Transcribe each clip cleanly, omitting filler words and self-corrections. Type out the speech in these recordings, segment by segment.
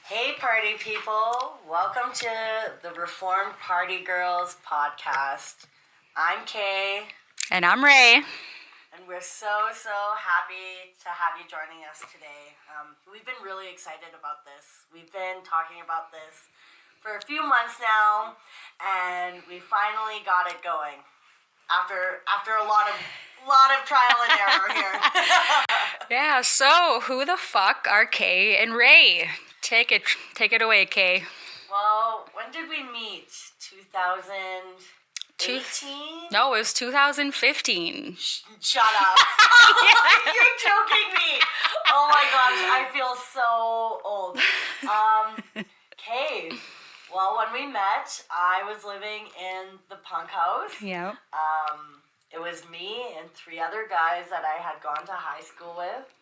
Hey, party people. Welcome to the Reformed Party Girls podcast. I'm Kay. And I'm Ray. And we're so happy to have you joining us today. We've been really excited about this. We've been talking about this for a few months now, and we finally got it going after a lot of trial and error here. Yeah, so who the fuck are Kay and Ray? Take it away, Kay. Well, when did we meet? 2018? No, it was 2015. Shut up. You're joking me. Oh my gosh, I feel so old. Okay. Well, when we met, I was living in the punk house. Yeah. It was me and 3 other guys that I had gone to high school with.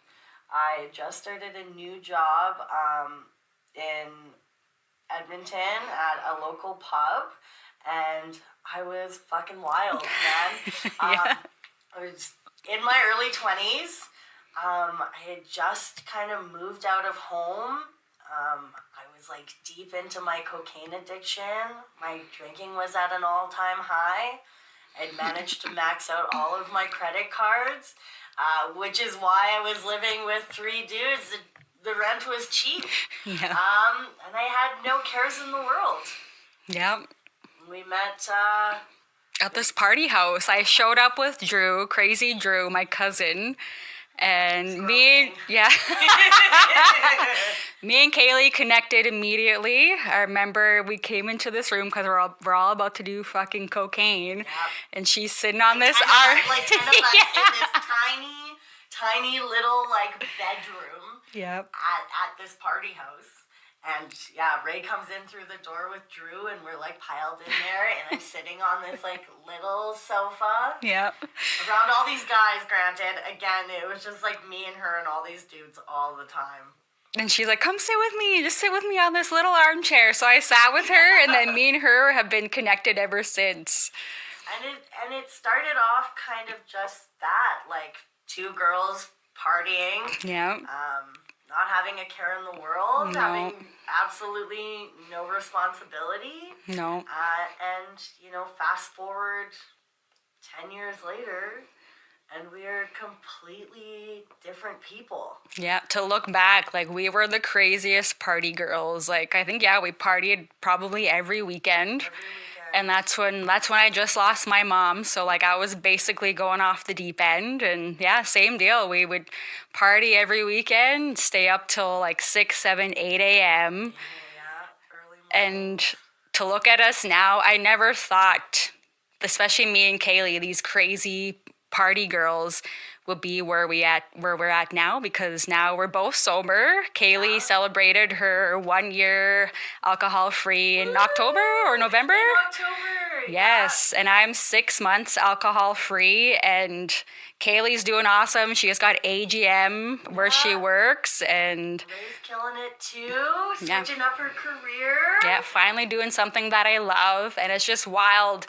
I just started a new job in Edmonton at a local pub, and I was fucking wild, man. Yeah. I was in my early 20s. I had just kind of moved out of home. I was like deep into my cocaine addiction. My drinking was at an all-time high. I'd managed to max out all of my credit cards, which is why I was living with 3 dudes. The rent was cheap. Yeah. And I had no cares in the world. Yeah. We met At this party house, I showed up with Drew, Crazy Drew, my cousin, and me and Kaylee connected immediately. I remember we came into this room because we're all about to do fucking cocaine, and she's sitting on this like 10 of us in this tiny little like bedroom. Yep. At this party house. And yeah, Ray comes in through the door with Drew, and we're like piled in there, and I'm sitting on this like little sofa. Yep. Around all these guys, granted. Again, it was just like me and her and all these dudes all the time. And she's like, come sit with me. Just sit with me on this little armchair. So I sat with her, and then me and her have been connected ever since. And it started off kind of just that, like 2 girls partying. Yeah. Not having a care in the world, No. having absolutely no responsibility. No. And, fast forward 10 years later, and we're completely different people. Yeah, to look back, like, we were the craziest party girls. Like, I think, we partied probably every weekend. And that's when I just lost my mom. So, like, I was basically going off the deep end. And, yeah, same deal. We would party every weekend, stay up till, like, 6, 7, 8 a.m. Yeah, early morning. And to look at us now, I never thought, especially me and Kaylee, these crazy party girls would be where we're at now, because now we're both sober. Kaylee celebrated her 1 year alcohol free in October or November. In October. Yes, and I'm 6 months alcohol free, and Kaylee's doing awesome. She just got AGM where she works, and Ray's killing it too, switching up her career. yeah, finally doing something that I love, and it's just wild.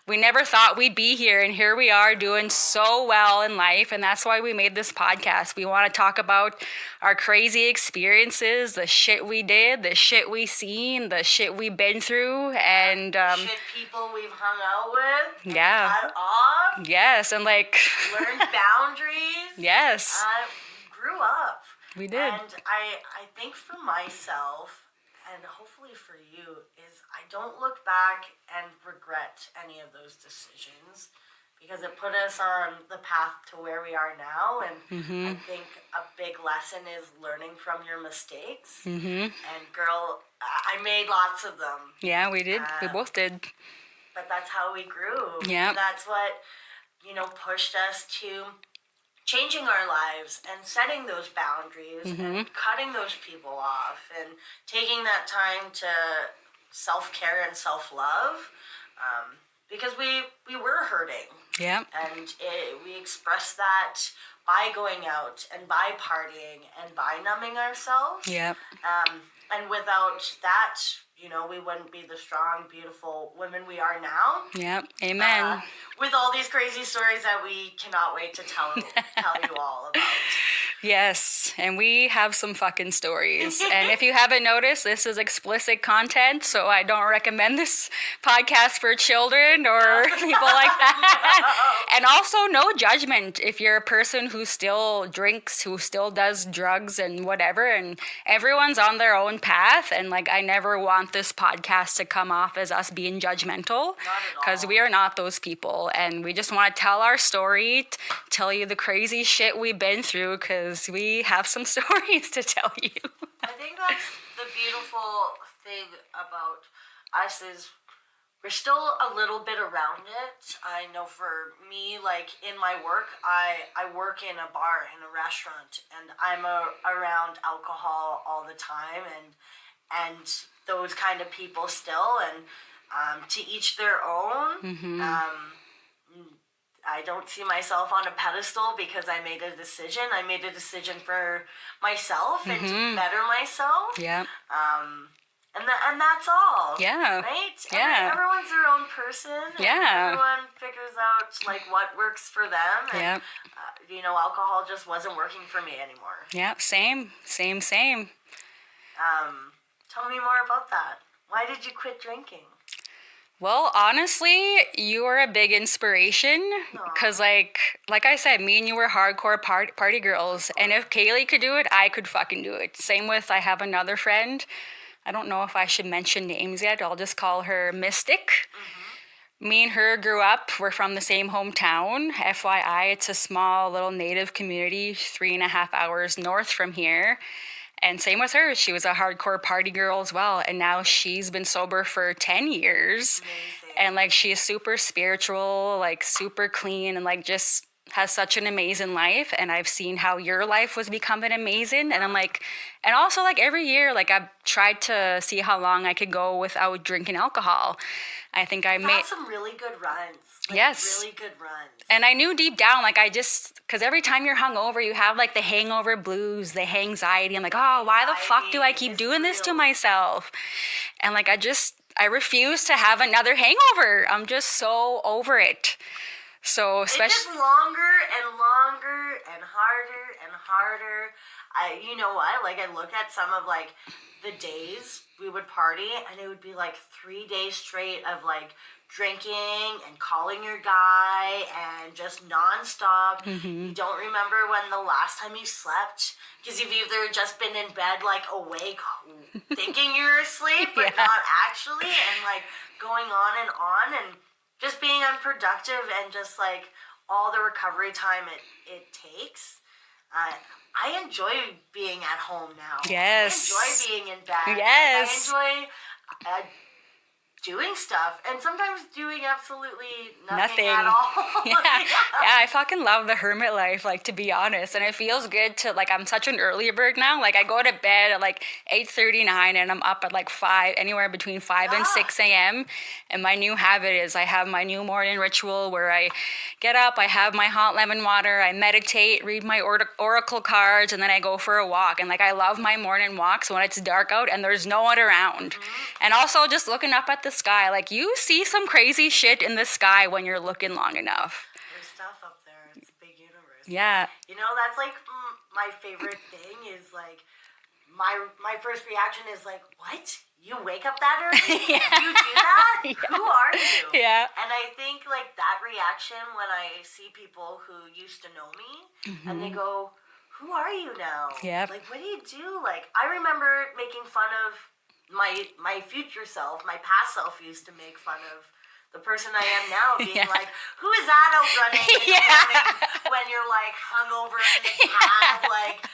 We never thought we'd be here, and here we are doing so well in life, and that's why we made this podcast. We want to talk about our crazy experiences, the shit we did, the shit we seen, the shit we've been through, and shit people we've hung out with. And cut off. Yes, and like learned boundaries. Yes. Grew up. We did. And I think for myself, and hopefully for you, is I don't look back and regret any of those decisions, because it put us on the path to where we are now. And I think a big lesson is learning from your mistakes. And girl, I made lots of them. Yeah, we did. We both did. But that's how we grew. Yeah. And that's what, pushed us to changing our lives and setting those boundaries and cutting those people off and taking that time to self-care and self-love, because we were hurting. Yeah. And we expressed that by going out and by partying and by numbing ourselves. Yeah. And without that, we wouldn't be the strong, beautiful women we are now. Yeah. Amen. With all these crazy stories that we cannot wait to tell you all about. Yes, and we have some fucking stories. And if you haven't noticed, this is explicit content, so I don't recommend this podcast for children or people like that. And also, no judgment if you're a person who still drinks, who still does drugs and whatever, and everyone's on their own path. And like, I never want this podcast to come off as us being judgmental, because we are not those people. And we just want to tell our story, tell you the crazy shit we've been through, because we have some stories to tell you. I think that's the beautiful thing about us is we're still a little bit around it. I know for me, like in my work, I work in a bar, in a restaurant, and I'm around alcohol all the time, and those kind of people still, and to each their own. Mm-hmm. I don't see myself on a pedestal because I made a decision. I made a decision for myself and to better myself. Yeah. And that's all. Yeah. Right? Yeah. Everyone's their own person. And Yeah. everyone figures out like what works for them. And, Yeah. Alcohol just wasn't working for me anymore. Yeah. Same. Tell me more about that. Why did you quit drinking? Well, honestly, you are a big inspiration, because like I said, me and you were hardcore party girls, and if Kaylee could do it, I could fucking do it. Same with, I have another friend. I don't know if I should mention names yet. I'll just call her Mystic. Mm-hmm. Me and her grew up. We're from the same hometown. FYI, it's a small little native community 3.5 hours north from here. And same with her. She was a hardcore party girl as well. And now she's been sober for 10 years. Amazing. And like, she is super spiritual, like super clean, and like just has such an amazing life. And I've seen how your life was becoming amazing. And I'm like, and also like every year, like I've tried to see how long I could go without drinking alcohol. I think I made some really good runs. Like, Yes. Really good runs. And I knew deep down, like because every time you're hungover, you have like the hangover blues, the anxiety. I'm like, oh, why the fuck do I keep doing this to myself? And like, I refuse to have another hangover. I'm just so over it. So It's especially, just longer and longer and harder and harder. You know what? Like I look at some of like the days we would party, and it would be like 3 days straight of like drinking and calling your guy and just nonstop. You don't remember when the last time you slept because you've either just been in bed like awake thinking you're asleep but not actually, and like going on and just being unproductive and just like all the recovery time it takes. I enjoy being at home now. Yes. I enjoy being in bed. Yes. I enjoy doing stuff, and sometimes doing absolutely nothing. At all. Yeah, I fucking love the hermit life, like, to be honest. And it feels good to, like, I'm such an early bird now. Like, I go to bed at like 8:39 and I'm up at like 5, anywhere between 5 and 6 a.m. And my new habit is I have my new morning ritual where I get up, I have my hot lemon water, I meditate, read my oracle cards, and then I go for a walk. And like, I love my morning walks when it's dark out and there's no one around. And also just looking up at the sky, like, you see some crazy shit in the sky when you're looking long enough. There's stuff up there. It's a big universe. Yeah. You know, that's like my favorite thing is like my first reaction is like, what? You wake up that early? Yeah. You do that? Yeah. Who are you? Yeah. And I think like that reaction when I see people who used to know me and they go, who are you now? Yep. Like, what do you do? Like, I remember making fun of my future self, my past self used to make fun of the person I am now, being like, who is that out running in the morning when you're like hungover in the cab, like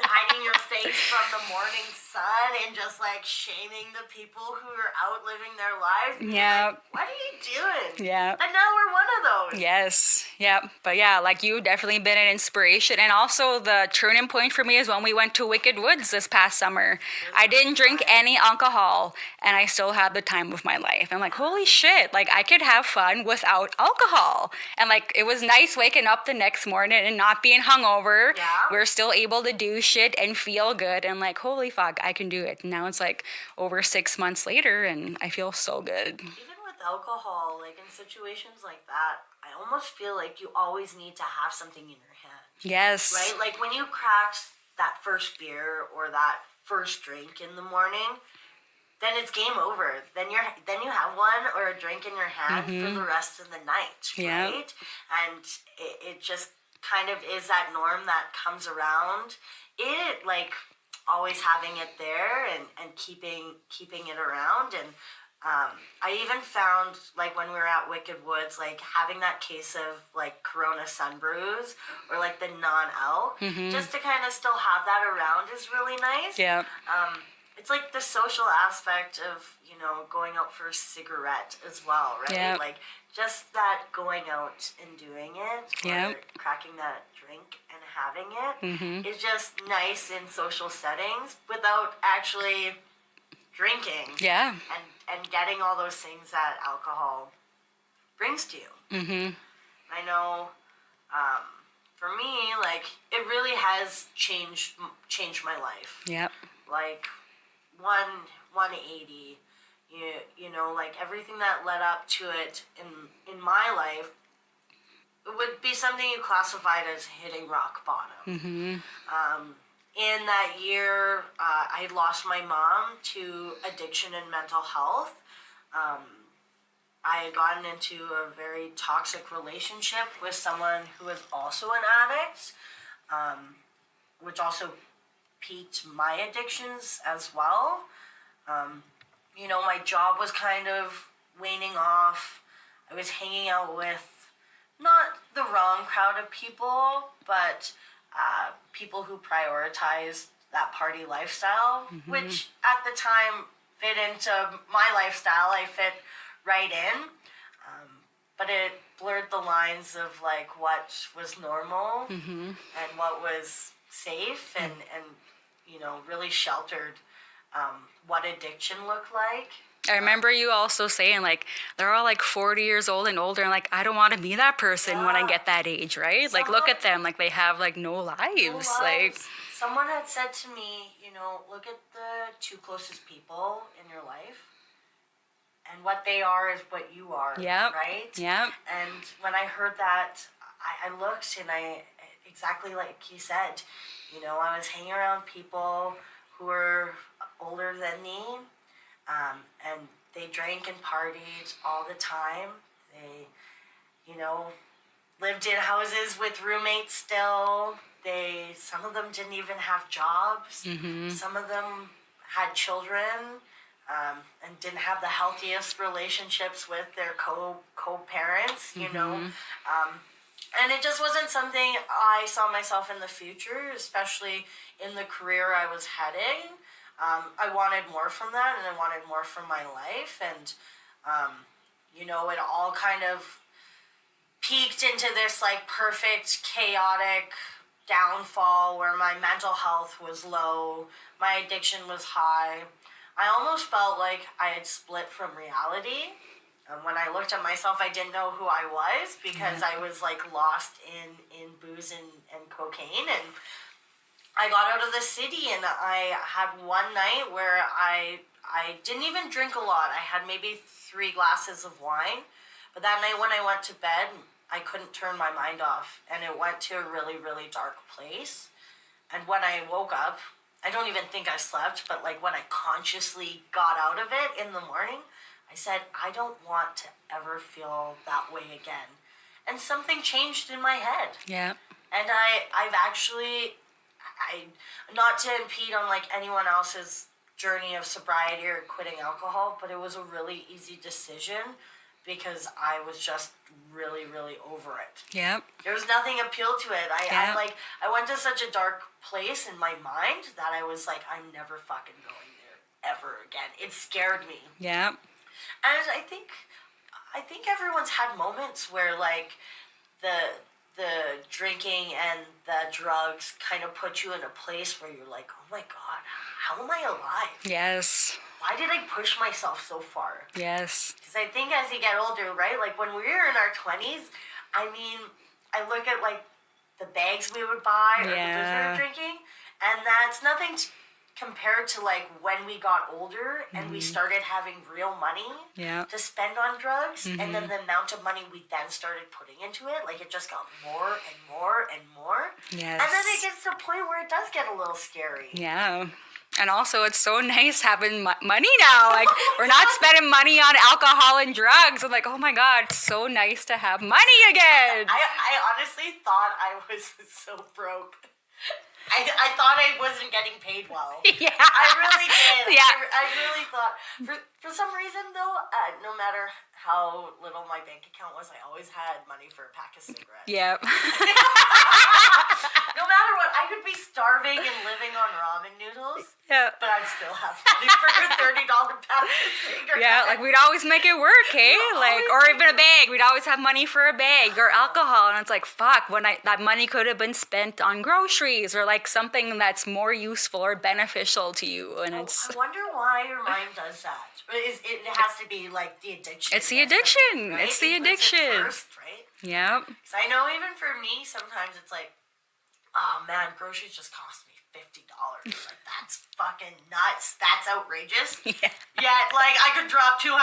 hiding your face from the morning sun and just like shaming the people who are out living their lives? Yeah. Like, what are you doing? Yeah. And now we're one of those. Yes. Yeah. But yeah, like, you've definitely been an inspiration. And also the turning point for me is when we went to Wicked Woods this past summer. I didn't drink any alcohol and I still had the time of my life. I'm like, holy shit, like, I could have fun without alcohol. And like, it was nice waking up the next morning and not being hungover. Yeah. We're still able to do shit and feel good. And like, holy fuck, I can do it. And now it's like over 6 months later and I feel so good. Even with alcohol, like in situations like that, I almost feel like you always need to have something in your hand. Yes. right? Like when you crack that first beer or that first drink in the morning, then it's game over. Then you have one or a drink in your hand for the rest of the night, Yeah. right? And it just kind of is that norm that comes around. It like always having it there and keeping it around. And I even found, like, when we were at Wicked Woods, like, having that case of, like, Corona Sun Brews or, like, the non-elk, just to kind of still have that around is really nice. Yeah. It's like the social aspect of, you know, going out for a cigarette as well, right? Yeah. Like, just that going out and doing it, or Yeah. cracking that drink and having it is just nice in social settings without actually drinking. Yeah. And getting all those things that alcohol brings to you. I know, for me, like, it really has changed my life. Yep. Like 180. You know, like everything that led up to it in my life, it would be something you classified as hitting rock bottom. In that year, I lost my mom to addiction and mental health. I had gotten into a very toxic relationship with someone who was also an addict, which also piqued my addictions as well. You know, my job was kind of waning off. I was hanging out with not the wrong crowd of people, but people who prioritized that party lifestyle, which at the time fit into my lifestyle. I fit right in. But it blurred the lines of, like, what was normal and what was safe and you know, really sheltered what addiction looked like. I remember you also saying, like, they're all like 40 years old and older, and like, I don't want to be that person when I get that age, right? Like, look at them, like, they have like no lives. Like, someone had said to me, you know, look at the two closest people in your life, and what they are is what you are. Yep. Right? Yep. And when I heard that, I looked and exactly like you said, you know, I was hanging around people who were older than me, and they drank and partied all the time. They, you know, lived in houses with roommates still. Some of them didn't even have jobs. Some of them had children, and didn't have the healthiest relationships with their co-parents, you know. And it just wasn't something I saw myself in the future, especially in the career I was heading. I wanted more from that, and I wanted more from my life. And, you know, it all kind of peaked into this, like, perfect, chaotic downfall where my mental health was low, my addiction was high. I almost felt like I had split from reality. And when I looked at myself, I didn't know who I was because I was, like, lost in booze and cocaine. And I got out of the city, and I had one night where I didn't even drink a lot. I had maybe 3 glasses of wine. But that night when I went to bed, I couldn't turn my mind off. And it went to a really, really dark place. And when I woke up, I don't even think I slept, but, like, when I consciously got out of it in the morning, I said, I don't want to ever feel that way again. And something changed in my head. yeah. And I've actually, not to impede on, like, anyone else's journey of sobriety or quitting alcohol, but it was a really easy decision because I was just really, really over it. Yep. There was nothing appeal to it. I went to such a dark place in my mind that I was like, I'm never fucking going there ever again. It scared me. Yep. And I think everyone's had moments where, like, the drinking and the drugs kind of put you in a place where you're like, oh my God, how am I alive? Yes. Why did I push myself so far? Yes. Because I think as you get older, right, like when we were in our 20s, I mean, I look at, like, the bags we would buy or the booze we were drinking, and that's nothing compared to like when we got older and we started having real money Yeah. to spend on drugs, and then the amount of money we then started putting into it, like it just got more and more and more. Yes. And then it gets to a point where it does get a little scary. Yeah. And also, it's so nice having money now. Like, we're not spending money on alcohol and drugs. I'm like, oh my God, it's so nice to have money again. I honestly thought I was so broke. I thought I wasn't getting paid well. Yeah. I really did. Yeah. I really thought. For some reason, though, no matter how little my bank account was, I always had money for a pack of cigarettes. Yep. No matter what, I could be starving and living on ramen noodles, Yeah. but I'd still have money for a $30 pack of cigarettes. Yeah, like we'd always make it work, hey? Like, or even a bag. We'd always have money for a bag or alcohol, and it's like, fuck, that money could have been spent on groceries or like something that's more useful or beneficial to you. And it's I wonder why your mind does that. It has to be like the addiction. It's the or something, addiction. right? It's the It puts it addiction. first, right? Yep. Because I know even for me, sometimes it's like, oh man, groceries just cost me $50. Like, that's fucking nuts. That's outrageous. Yeah. Yet, like, I could drop $200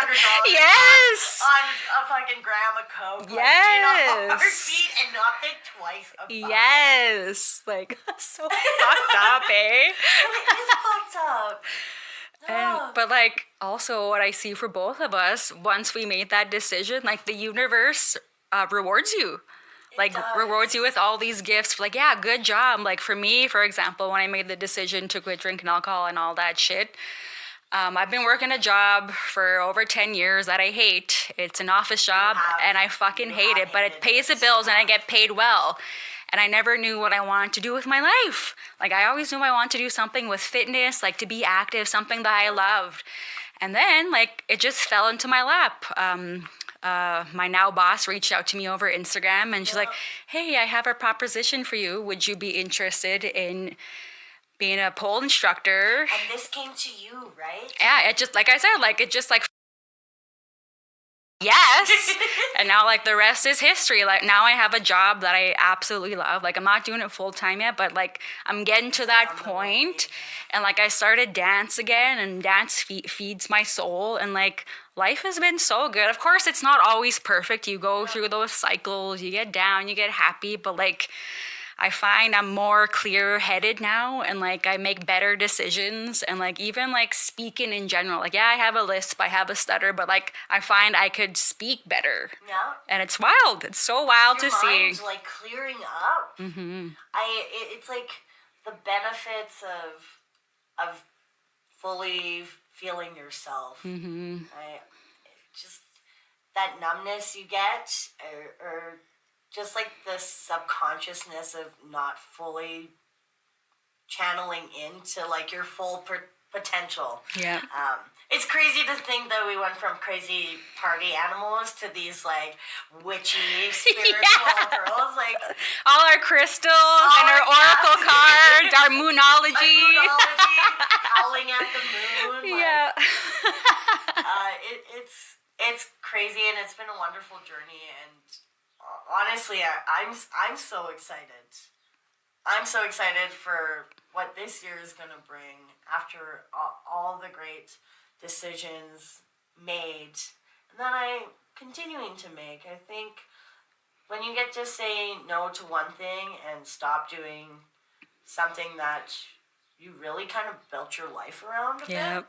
Yes. on a fucking gram of Coke. Like, Yes. in a heartbeat and not think twice about it. Yes. Like, so fucked up, eh? It is fucked up. No. But like also what I see for both of us, once we made that decision, like the universe rewards you. Like does. rewards you with all these gifts. Like, yeah, good job. Like for me, for example, when I made the decision to quit drinking alcohol and all that shit, I've been working a job for over 10 years that I hate. It's an office job and I fucking hate it, but it pays the bills and I get paid well. And I never knew what I wanted to do with my life. Like, I always knew I wanted to do something with fitness, like to be active, something that I loved. And then, like, it just fell into my lap. My now boss reached out to me over Instagram, and she's like, hey, I have a proposition for you. Would you be interested in being a pole instructor? And this came to you, right? Yeah, it just, like I said, like, it just, like, yes. And now, like, the rest is history. Like, now I have a job that I absolutely love. Like, I'm not doing it full time yet, but like, I'm getting to that point. And like, I started dance again, and dance feeds my soul. And like, life has been so good. Of course, it's not always perfect. You go through those cycles, you get down, you get happy, but like, I find I'm more clear-headed now, and like I make better decisions, and like even like speaking in general. Like, yeah, I have a lisp, I have a stutter, but like I find I could speak better. Yeah. And it's wild. It's so wild Your to see. mind's like clearing up. Mm-hmm. It's like the benefits of fully feeling yourself. Mm-hmm. Just that numbness you get, or just like the subconsciousness of not fully channeling into like your full potential. Yeah. It's crazy to think that we went from crazy party animals to these like witchy spiritual girls. Like all our crystals and our oracle cards, our moonology. Howling at the moon. Like, Yeah. it's crazy, and it's been a wonderful journey, and honestly, I'm so excited. I'm so excited for what this year is going to bring after all the great decisions made and that I'm continuing to make. I think when you get to say no to one thing and stop doing something that you really kind of built your life around a bit,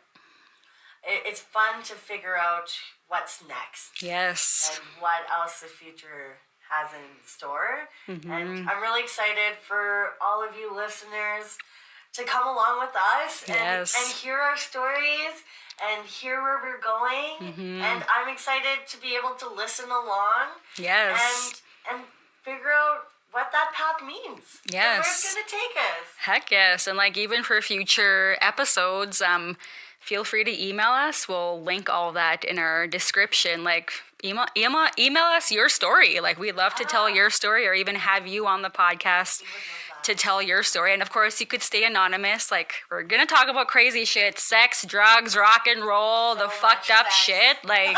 it's fun to figure out what's next. Yes. And what else the future has in store. Mm-hmm. And I'm really excited for all of you listeners to come along with us and hear our stories and hear where we're going. Mm-hmm. And I'm excited to be able to listen along. Yes. And figure out what that path means. Yes. And where it's going to take us. Heck yes. And like even for future episodes, feel free to email us. We'll link all that in our description. Like email us your story. Like we'd love to tell your story or even have you on the podcast. to tell your story. And of course, you could stay anonymous. Like, we're gonna talk about crazy shit, sex, drugs, rock and roll, the fucked up shit. Like,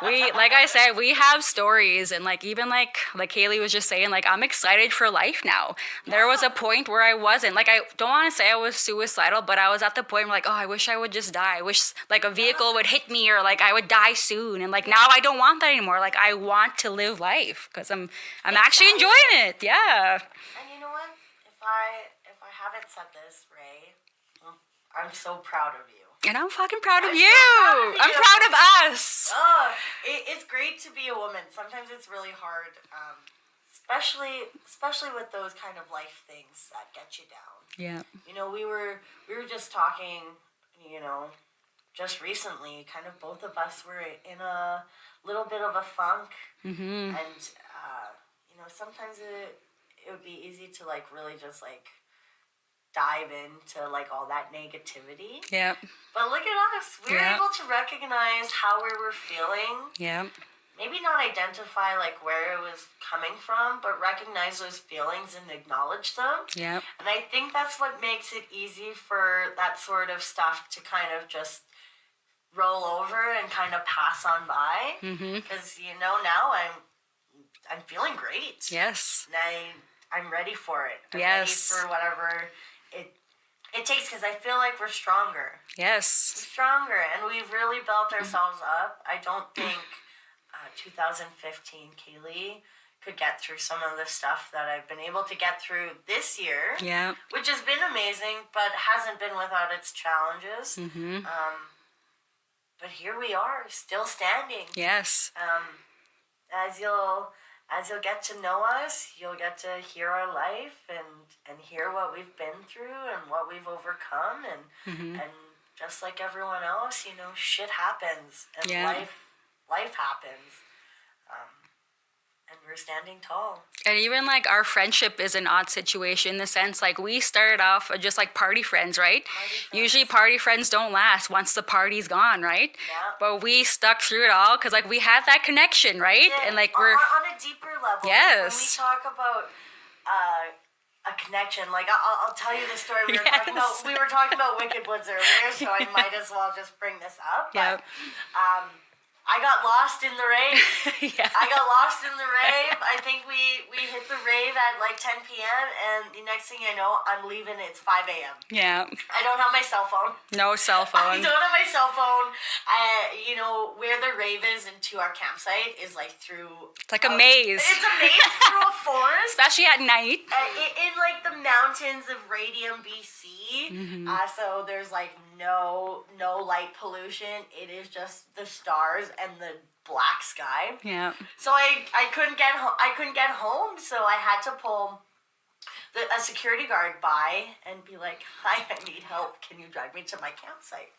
like I said, we have stories, and like even like Kaylee was just saying, like, I'm excited for life now. There was a point where I wasn't. Like, I don't want to say I was suicidal, but I was at the point where like, oh, I wish I would just die. I wish like a vehicle would hit me, or like I would die soon. And like now I don't want that anymore. Like, I want to live life because I'm actually enjoying it. Yeah. And you know what? If I haven't said this, Ray, I'm so proud of you. And I'm fucking proud of you. So proud of I'm you. proud of us. It's great to be a woman. Sometimes it's really hard, especially with those kind of life things that get you down. Yeah. You know, we were just talking, you know, just recently, kind of both of us were in a little bit of a funk. Mm-hmm. And, you know, sometimes it would be easy to, like, really just, like, dive into, like, all that negativity. Yeah. But look at us. We were able to recognize how we were feeling. Yeah. Maybe not identify, like, where it was coming from, but recognize those feelings and acknowledge them. Yeah. And I think that's what makes it easy for that sort of stuff to kind of just roll over and kind of pass on by. Because, you know, now I'm feeling great. Yes. And I'm ready for it. I'm yes. ready for whatever it takes, because I feel like we're stronger. Yes. We're stronger, and we've really built ourselves up. I don't think 2015 Kaylee could get through some of the stuff that I've been able to get through this year. Yeah. Which has been amazing, but hasn't been without its challenges. Mm-hmm. But here we are, still standing. Yes. As you'll get to know us, you'll get to hear our life and hear what we've been through and what we've overcome, and just like everyone else, you know, shit happens and life happens. And we're standing tall. And even like our friendship is an odd situation in the sense like we started off just like party friends, right? Usually party friends don't last once the party's gone, right? Yeah. But we stuck through it all because like we had that connection, right? Yeah. And like we're on a deeper level. Yes. When we talk about a connection, like I'll tell you the story. We were talking about Wicked Woods earlier, so I might as well just bring this up. Yep. But, I got lost in the rave. Yeah. I got lost in the rave. I think we hit the rave at like 10 p.m. and the next thing I know, I'm leaving. It's 5 a.m. Yeah. I don't have my cell phone. No cell I phone. don't have my cell phone. You know, where the rave is and to our campsite is like through... It's like a maze. It's a maze through a forest. Especially at night. In like the mountains of Radium, BC. Mm-hmm. So there's like no light pollution. It is just the stars and the black sky. Yeah. So I couldn't get home. So I had to pull a security guard by and be like, "Hi, I need help. Can you drive me to my campsite?"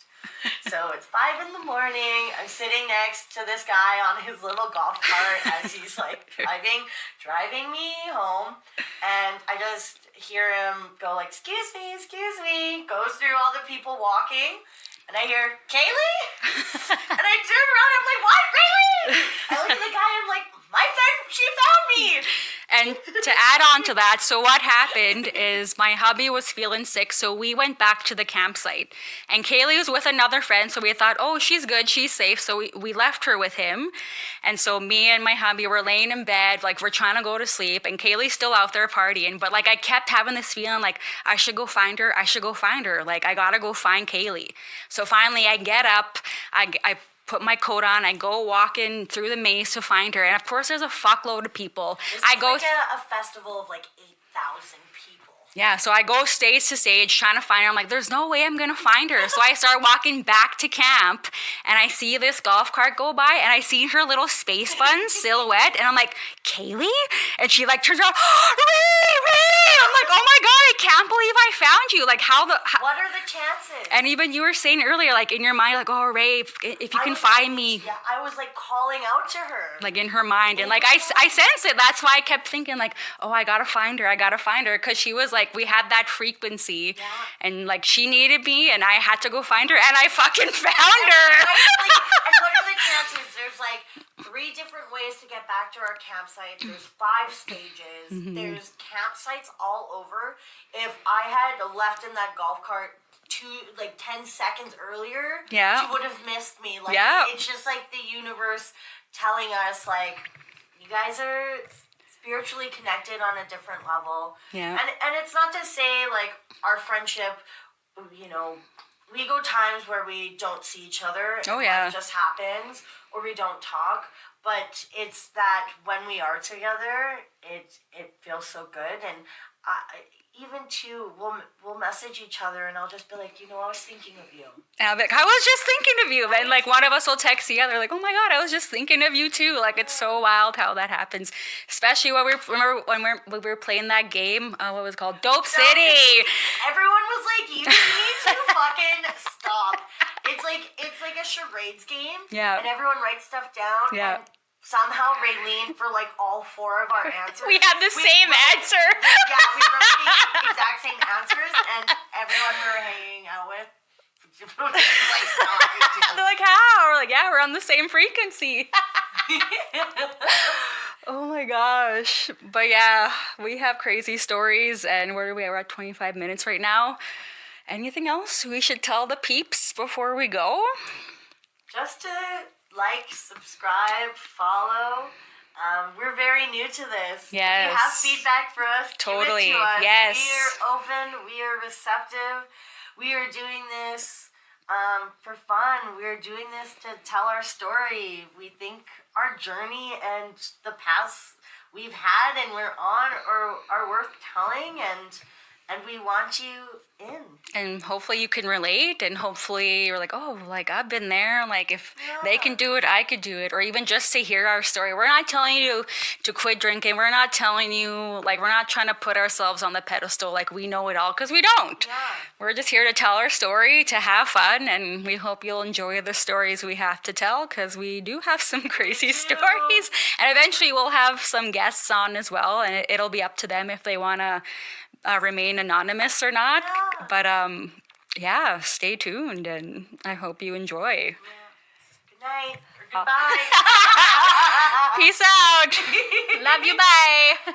So it's 5 a.m. I'm sitting next to this guy on his little golf cart as he's like driving me home, and I just hear him go like, excuse me, goes through all the people walking, and I hear, "Kaylee?" And I turn around, I'm like, "What, Kaylee?" I look at the guy, I'm like, "My friend, she found me." And to add on to that, so what happened is my hubby was feeling sick, so we went back to the campsite. And Kaylee was with another friend, so we thought, oh, she's good, she's safe. So we left her with him. And so me and my hubby were laying in bed, like we're trying to go to sleep, and Kaylee's still out there partying. But like I kept having this feeling like I should go find her. Like I gotta go find Kaylee. So finally I get up, I put my coat on, I go walking through the maze to find her, and of course there's a fuckload of people. This is like a festival of like 8,000 people. Yeah, so I go stage to stage trying to find her. I'm like, there's no way I'm going to find her. So I start walking back to camp, and I see this golf cart go by, and I see her little space bun silhouette, and I'm like, Kaylee? And she like turns around, Ray! I'm like, oh my God, I can't believe I found you. Like how what are the chances? And even you were saying earlier, like in your mind, like, oh, Ray, if you can find me. Yeah, I was like calling out to her. Like in her mind. And like I sense it. That's why I kept thinking like, oh, I got to find her. Because she was like, we had that frequency. Yeah. And like she needed me and I had to go find her. And I fucking found her. Right? Like, and what are the chances answers. There's like 3 different ways to get back to our campsite. There's 5 stages. There's campsites all over. If I had left in that golf cart 10 seconds earlier, Yeah. she would have missed me. Like, Yeah. it's just like the universe telling us, like, you guys are spiritually connected on a different level. Yeah. And it's not to say, like, our friendship, you know, we go times where we don't see each other. Oh, and yeah. life just happens, or we don't talk. But it's that when we are together, it feels so good. And even too, we'll message each other, and I'll just be like, you know, I was thinking of you. And I'll be like, I was just thinking of you. And like one of us will text the other, like, oh my God, I was just thinking of you too. Like it's so wild how that happens. Especially when we were playing that game, what was it called? Dope City. Everyone was like, you need to fucking stop. It's like a charades game. Yeah. And everyone writes stuff down. Yeah. And somehow Raylene, for like all 4 of our answers, We had the same answer. Yeah, we wrote the exact same answers, and everyone we were hanging out with was like, stop. They're like, how? We're like, yeah, we're on the same frequency. Oh my gosh. But yeah, we have crazy stories, and where are we? We're at 25 minutes right now. Anything else we should tell the peeps before we go? Just to like, subscribe, follow. We're very new to this. Yes. If you have feedback for us, Totally. give it to us. Yes. We are open. We are receptive. We are doing this for fun. We are doing this to tell our story. We think our journey and the paths we've had and we're on are worth telling, and we want you in. And hopefully you can relate, and hopefully you're like, oh, like I've been there. Like if they can do it, I could do it. Or even just to hear our story. We're not telling you to quit drinking. We're not telling you, like, we're not trying to put ourselves on the pedestal like we know it all, because we don't. Yeah. We're just here to tell our story, to have fun, and we hope you'll enjoy the stories we have to tell, because we do have some crazy stories. And eventually we'll have some guests on as well, and it'll be up to them if they want to remain anonymous or not. Yeah. But yeah, stay tuned, and I hope you enjoy. Good night or goodbye. Peace out. Love you. Bye.